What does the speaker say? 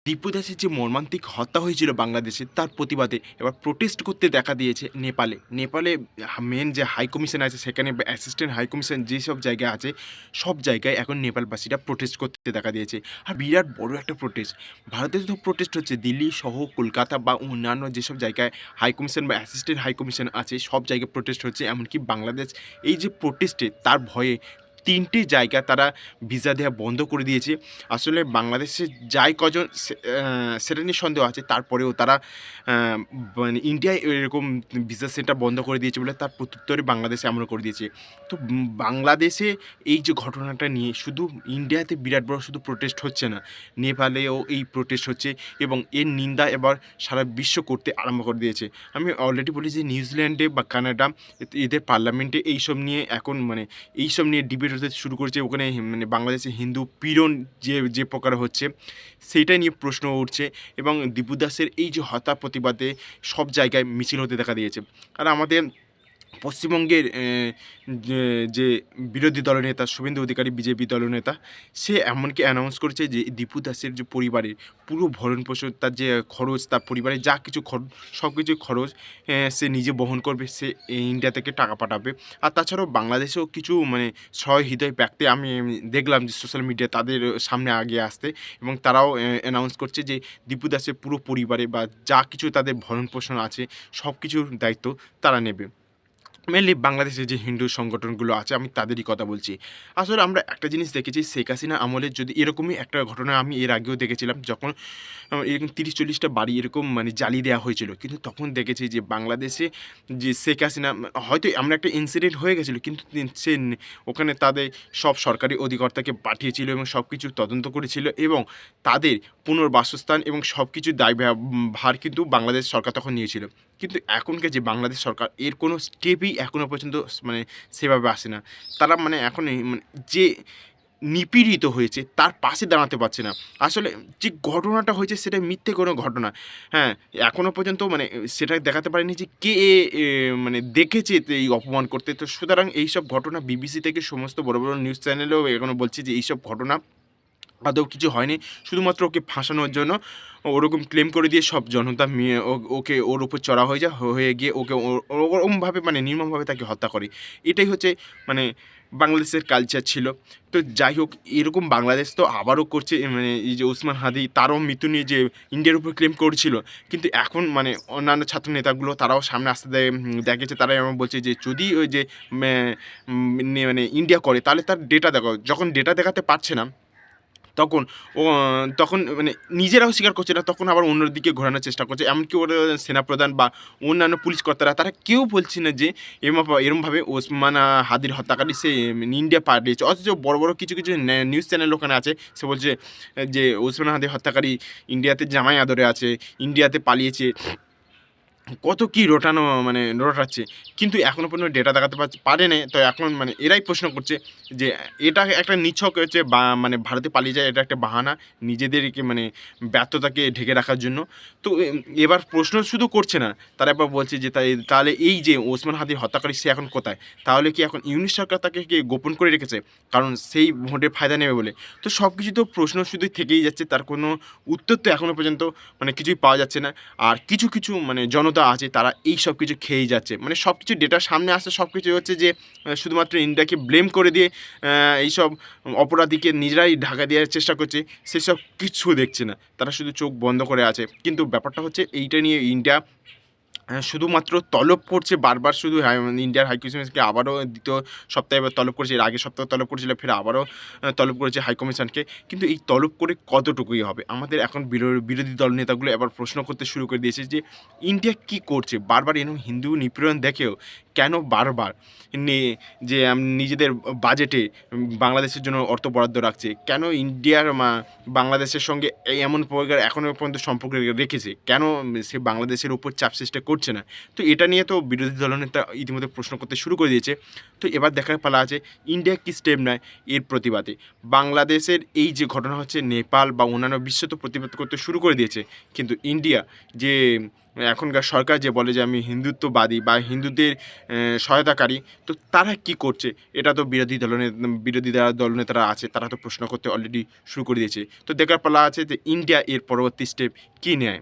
দীপু দাসের যে মর্মান্তিক হত্যা হয়েছিল বাংলাদেশে তার প্রতিবাদে এবার প্রোটেস্ট করতে দেখা দিয়েছে নেপালে। নেপালে মেন যে হাই কমিশন আছে সেখানে অ্যাসিস্ট্যান্ট হাই কমিশন যেসব জায়গায় আছে সব জায়গায় এখন নেপালবাসীরা প্রোটেস্ট করতে দেখা দিয়েছে। আর বিরাট বড় একটা প্রোটেস্ট। ভারতে তো প্রোটেস্ট হচ্ছে দিল্লি সহ কলকাতা বা অন্যান্য যেসব জায়গায় হাই কমিশন বা অ্যাসিস্ট্যান্ট হাই কমিশন আছে সব জায়গায় প্রোটেস্ট হচ্ছে। এমনকি বাংলাদেশ এই যে প্রোটেস্টে তার ভয়ে ৩টি জায়গা তারা ভিসা দেওয়া বন্ধ করে দিয়েছে। আসলে বাংলাদেশে যাই কজন সেটা নিয়ে সন্দেহ আছে। তারপরেও তারা আ মানে ইন্ডিয়ায় এরকম ভিসা সেন্টার বন্ধ করে দিয়েছে বলে তার প্রত্যুত্তরে বাংলাদেশে এমন করে দিয়েছে। তো বাংলাদেশে এই যে ঘটনাটা নিয়ে শুধু ইন্ডিয়াতে বিরাট বড় শুধু প্রোটেস্ট হচ্ছে না, নেপালেও এই প্রোটেস্ট হচ্ছে এবং এর নিন্দা এবার সারা বিশ্ব করতে আরম্ভ করে দিয়েছে। আমি অলরেডি বলি যে নিউজিল্যান্ডে বা কানাডা এদের পার্লামেন্টে এইসব নিয়ে এখন মানে এইসব নিয়ে ডিবেট হতে শুরু করেছে। ওখানে মানে বাংলাদেশে হিন্দু পীড়ন যে প্রকার হচ্ছে সেইটা নিয়ে প্রশ্ন উঠছে এবং দীপু দাসের এই যে হত্যার প্রতিবাদে সব জায়গায় মিছিল হতে দেখা দিয়েছে। আর আমাদের পশ্চিমবঙ্গের যে যে বিরোধী দলনেতা শুভেন্দু অধিকারী বিজেপি দলনেতা সে এমনকি অ্যানাউন্স করেছে যে দীপু দাসের যে পরিবারের পুরো ভরণ-পোষণ তার যে খরচ তার পরিবারের যা কিছু সব কিছুর খরচ সে নিজে বহন করবে। সে ইন্ডিয়া থেকে টাকা পাঠাবে। আর তাছাড়াও বাংলাদেশেও কিছু মানে সহৃদয় ব্যক্তি আমি দেখলাম যে সোশ্যাল মিডিয়ায় তাদের সামনে আগিয়ে আসতে এবং তারাও অ্যানাউন্স করছে যে দীপু দাসের পুরো পরিবারে বা যা কিছু তাদের ভরণ-পোষণ আছে সব কিছুর দায়িত্ব তারা নেবে। মেনলি বাংলাদেশের যে হিন্দু সংগঠনগুলো আছে আমি তাদেরই কথা বলছি। আসলে আমরা একটা জিনিস দেখেছি শেখ হাসিনা আমলের যদি এরকমই একটা ঘটনা আমি এর আগেও দেখেছিলাম যখন এরকম ৩০-৪০ টা বাড়ি এরকম মানে জ্বালিয়ে দেওয়া হয়েছিল। কিন্তু তখন দেখেছি যে বাংলাদেশে যে শেখ হাসিনা হয়তো এমন একটা ইনসিডেন্ট হয়ে গেছিলো কিন্তু সে ওখানে তাদের সব সরকারি অধিকর্তাকে পাঠিয়েছিল এবং সব কিছু তদন্ত করেছিল এবং তাদের পুনর্বাসস্থান এবং সব কিছুর ভার কিন্তু বাংলাদেশ সরকার তখন নিয়েছিল। কিন্তু এখনকার যে বাংলাদেশ সরকার এর কোনো স্টেপই এখনও পর্যন্ত মানে সেভাবে আসে না। তারা মানে এখন এই মানে যে নিপীড়িত হয়েছে তার পাশে দাঁড়াতে পারছে না। আসলে যে ঘটনাটা হয়েছে সেটা মিথ্যে কোনো ঘটনা। হ্যাঁ, এখনও পর্যন্ত মানে সেটা দেখাতে পারেনি যে কে মানে দেখেছে এই অপমান করতে। তো সুতরাং এইসব ঘটনা বিবিসি থেকে সমস্ত বড়, বড় নিউজ চ্যানেলেও এখনো বলছে যে এইসব ঘটনা আদৌ কিছু হয়নি। শুধুমাত্র ওকে ফাঁসানোর জন্য ওরকম ক্লেম করে দিয়ে সব জনতা ওকে ওর উপর চড়া হয়ে যায়। হয়ে গিয়ে ওকে ওরকমভাবে মানে নির্মমভাবে তাকে হত্যা করে। এটাই হচ্ছে মানে বাংলাদেশের কালচার ছিল। তো যাই হোক এরকম বাংলাদেশ তো আবারও করছে মানে এই যে ওসমান হাদি তারও মৃত্যু নিয়ে যে ইন্ডিয়ার উপর ক্লেম করছিল। কিন্তু এখন মানে অন্যান্য ছাত্র নেতাগুলো তারাও সামনে আসতে দেখেছে তারাই এমন বলছে যে যদি ওই যে ম্যা মানে ইন্ডিয়া করে তাহলে তার ডেটা দেখাও। যখন ডেটা দেখাতে পারছে না তখন ও তখন মানে নিজেরাও স্বীকার করছে না, তখন আবার অন্যের দিকে ঘোরানোর চেষ্টা করছে। এমনকি ওর সেনাপ্রধান বা অন্যান্য পুলিশ কর্তারা তারা কেউ বলছে না যে এরমভাবে ওসমান হাদির হত্যাকারী সে ইন্ডিয়া পাঠিয়েছে। অথচ বড়, বড় কিছু, কিছু নিউজ চ্যানেল ওখানে আছে। সে বলছে যে ওসমান হাদির হত্যাকারী ইন্ডিয়াতে জামাই আদরে আছে, ইন্ডিয়াতে পালিয়েছে। কত কি রটানো মানে রটাচ্ছে। কিন্তু এখনো পর্যন্ত ডেটা দেখাতে পারে নাই। তো এখন মানে এরাই প্রশ্ন করছে যে এটা একটা নিছক হচ্ছে বা মানে ভারতে পালিয়ে যায় এটা একটা বাহানা নিজেদেরকে মানে ব্যর্থতাকে ঢেকে রাখার জন্য। তো এবার প্রশ্ন শুধু করছে না, তারা এবার বলছে যে তাহলে এই যে ওসমান হাদির হত্যাকারী সে এখন কোথায়? তাহলে কি এখন ইউনিশ সরকার তাকে কি গোপন করে রেখেছে? কারণ সেই ভোটের ফায়দা নেবে বলে। তো সবকিছু তো প্রশ্ন শুধু থেকেই যাচ্ছে। তার কোনো উত্তর তো এখনো পর্যন্ত মানে কিছুই পাওয়া যাচ্ছে না। আর কিছু, কিছু মানে জনতা আছে তারা এই সব কিছু খেয়েই যাচ্ছে। মানে সব কিছু ডেটা সামনে আসছে, সব কিছু হচ্ছে যে শুধুমাত্র ইন্ডিয়াকে ব্লেম করে দিয়ে এইসব অপরাধীকে নিজেরাই ঢাকা দেওয়ার চেষ্টা করছে। সেসব কিচ্ছু দেখছে না। তারা শুধু চোখ বন্ধ করে আছে। কিন্তু ব্যাপারটা হচ্ছে এইটা নিয়ে ইন্ডিয়া শুধুমাত্র তলব করছে বারবার শুধু ইন্ডিয়ার হাই কমিশনকে আবারও ২য় সপ্তাহে এবার তলব করেছে। এর আগের সপ্তাহে তলব করেছিল, ফের আবারও তলব করেছে হাই কমিশনকে। কিন্তু এই তলব করে কতটুকুই হবে? আমাদের এখন বিরোধী দল নেতাগুলো এবার প্রশ্ন করতে শুরু করে দিয়েছে যে, ইন্ডিয়া কি করছে? বারবার এরকম হিন্দু নিপীড়ন দেখেও কেন বারবার নে যে নিজেদের বাজেটে বাংলাদেশের জন্য অর্থ বরাদ্দ রাখছে? কেন ইন্ডিয়ার বাংলাদেশের সঙ্গে এমন প্রকার এখনো পর্যন্ত সম্পর্ক রেখেছে? কেন সে বাংলাদেশের উপর চাপ সৃষ্টি করছে? করছে না। তো এটা নিয়ে তো বিরোধী দলনেতা ইতিমধ্যে প্রশ্ন করতে শুরু করে দিয়েছে। তো এবার দেখার পালা আছে ইন্ডিয়া কী স্টেপ নেয় এর প্রতিবাদে। বাংলাদেশের এই যে ঘটনা হচ্ছে, নেপাল বা অন্যান্য বিশ্ব তো প্রতিবাদ করতে শুরু করে দিয়েছে। কিন্তু ইন্ডিয়া যে এখনকার সরকার যে বলে যে আমি হিন্দুত্ববাদী বা হিন্দুদের সহায়তাকারী, তো তারা কি করছে? এটা তো বিরোধী দলনেতারা আছে, তারা তো প্রশ্ন করতে অলরেডি শুরু করে দিয়েছে। তো দেখার পালা আছে যে ইন্ডিয়া এর পরবর্তী স্টেপ কী নেয়?